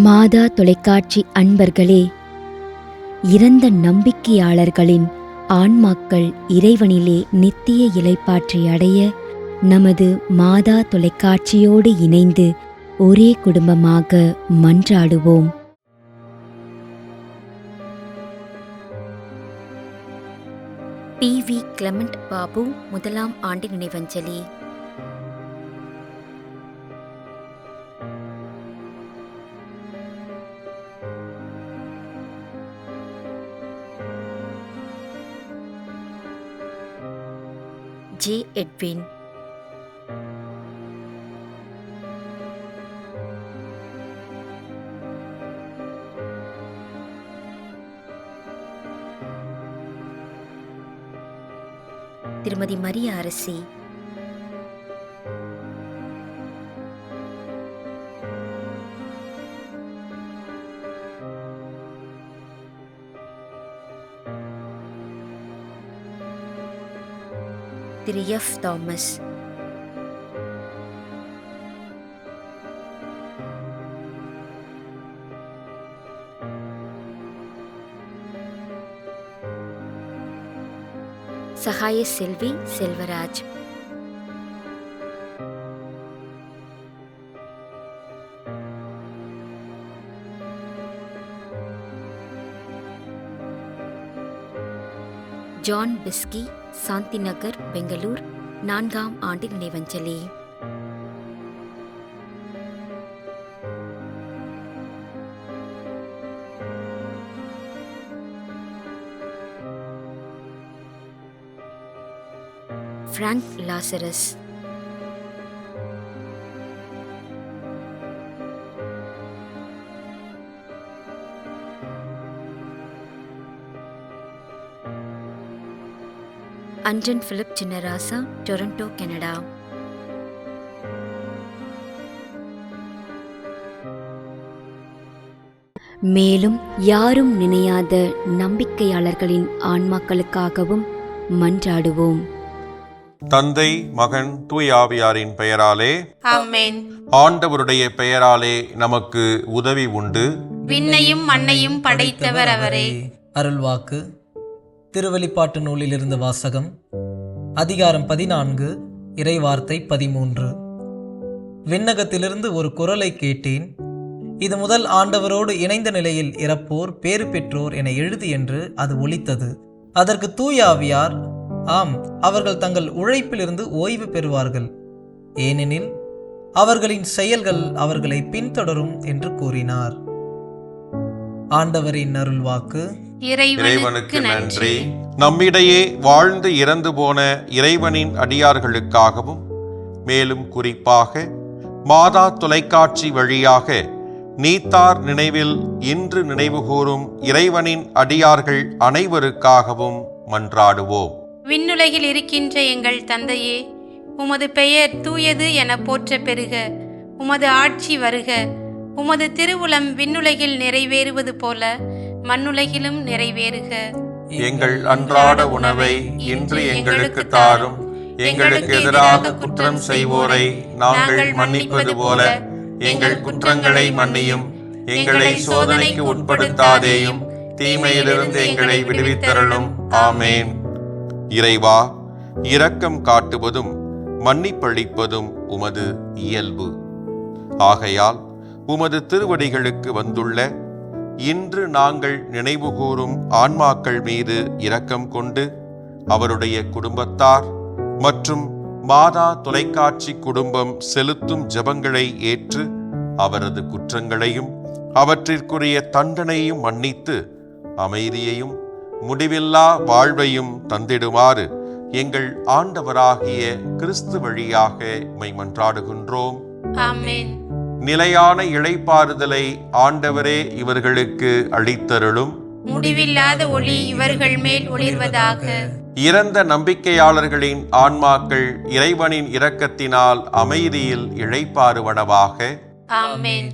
மாதா தொலைக்காட்சி அன்பர்களே, இறந்த நம்பிக்கையாளர்களின் ஆன்மாக்கள் இறைவனிலே நித்திய இளைப்பாற்றி அடைய நமது மாதா தொலைக்காட்சியோடு இணைந்து ஒரே குடும்பமாக மன்றாடுவோம். டி.வி. கிளமெண்ட் பாபு முதலாம் ஆண்டு நினைவஞ்சலி. ஜே. எட்வின். திருமதி மரியா அரசி. திரு F. Thomas. Sagaya Selvi Selvaraj. John Biski, Shanthi Nagar, Bangalore, 4ஆம் ஆண்டு நினைவஞ்சலி. Frank Lazarus. Anjan Philip Chinnarasa, Toronto, Canada. மேலும் யாரும் நினையாத நம்பிக்கையாளர்களின் ஆன்மாக்களுக்காகவும் மன்றாடுவோம். தந்தை, மகன், தூய ஆவியாரின் பெயராலே ஆமென். ஆண்டவருடைய பெயராலே நமக்கு உதவி உண்டு. விண்ணையும் மண்ணையும் படைத்தவர் அவரே. அருள்வாக்கு. திருவெளிப்பாட்டு நூலிலிருந்து வாசகம். அதிகாரம் 14, இறைவார்த்தை 13. விண்ணகத்திலிருந்து ஒரு குரலை கேட்டேன். இது முதல் ஆண்டவரோடு இணைந்த நிலையில் இறப்போர் பேறு பெற்றோர் என எழுது என்று அது ஒலித்தது. அதற்கு தூய ஆவியார், ஆம், அவர்கள் தங்கள் உழைப்பிலிருந்து ஓய்வு பெறுவார்கள், ஏனெனில் அவர்களின் செயல்கள் அவர்களை பின்தொடரும் என்று கூறினார். ஆண்டவரின் அருள்வாக்கு. இறைவனுக்கு நன்றி. நம்மிடையே வாழ்ந்து இறந்து போன இறைவனின் அடியார்களுக்காகவும், மேலும் குறிப்பாக மாதா தொலைக்காட்சி வழியாக நீத்தார் நினைவில் இன்று நினைவுகூரும் இறைவனின் அடியார்கள் அனைவருக்காகவும் மன்றாடுவோம். விண்ணுலகில் இருக்கின்ற எங்கள் தந்தையே, உமது பெயர் தூயது என போற்ற பெறுக. உமது ஆட்சி வருக. உமது திருவுளம் விண்ணுலகில் நிறைவேறுவது போல மண்ணுலகிலும் நிறைவேறுக. எங்கள் அன்றாட உணவை இன்று எங்களுக்கு தாரும். எங்களுக்கு எதிராக குற்றம் செய்வோரை நாங்கள் மன்னிப்பது போல எங்கள் குற்றங்களை மன்னியும். எங்களை சோதனைக்கு உட்படுத்தாதேயும், தீமையிலிருந்து எங்களை விடுவித்தருளும். ஆமேன். இறைவா, இரக்கம் காட்டுவதும் மன்னிப்பளிப்பதும் உமது இயல்பு. ஆகையால் உமது திருவடிகளுக்கு வந்துள்ள இன்று நாங்கள் நினைவுகூரும் ஆன்மாக்கள் மீது இரக்கம் கொண்டு அவருடைய குடும்பத்தார் மற்றும் மாதா தொலைக்காட்சி குடும்பம் செலுத்தும் ஜெபங்களை ஏற்று அவரது குற்றங்களையும் அவற்றிற்குரிய தண்டனையும் மன்னித்து அமைதியையும் முடிவில்லா வாழ்வையும் தந்திடுமாறு எங்கள் ஆண்டவராகிய கிறிஸ்து வழியாக உம்மை மன்றாடுகின்றோம். ஆமென். நிலையான இளைப்பாறுதலை ஆண்டவரே இவர்களுக்கு அளித்தருளும். முடிவில்லாத ஒளி இவர்கள் மேல் ஒளிர்வதாக. இறந்த நம்பிக்கையாளர்களின் ஆன்மாக்கள் இறைவனின் இரக்கத்தினால் அமைதியில் இளைப்பாறுவனவாக. ஆமென்.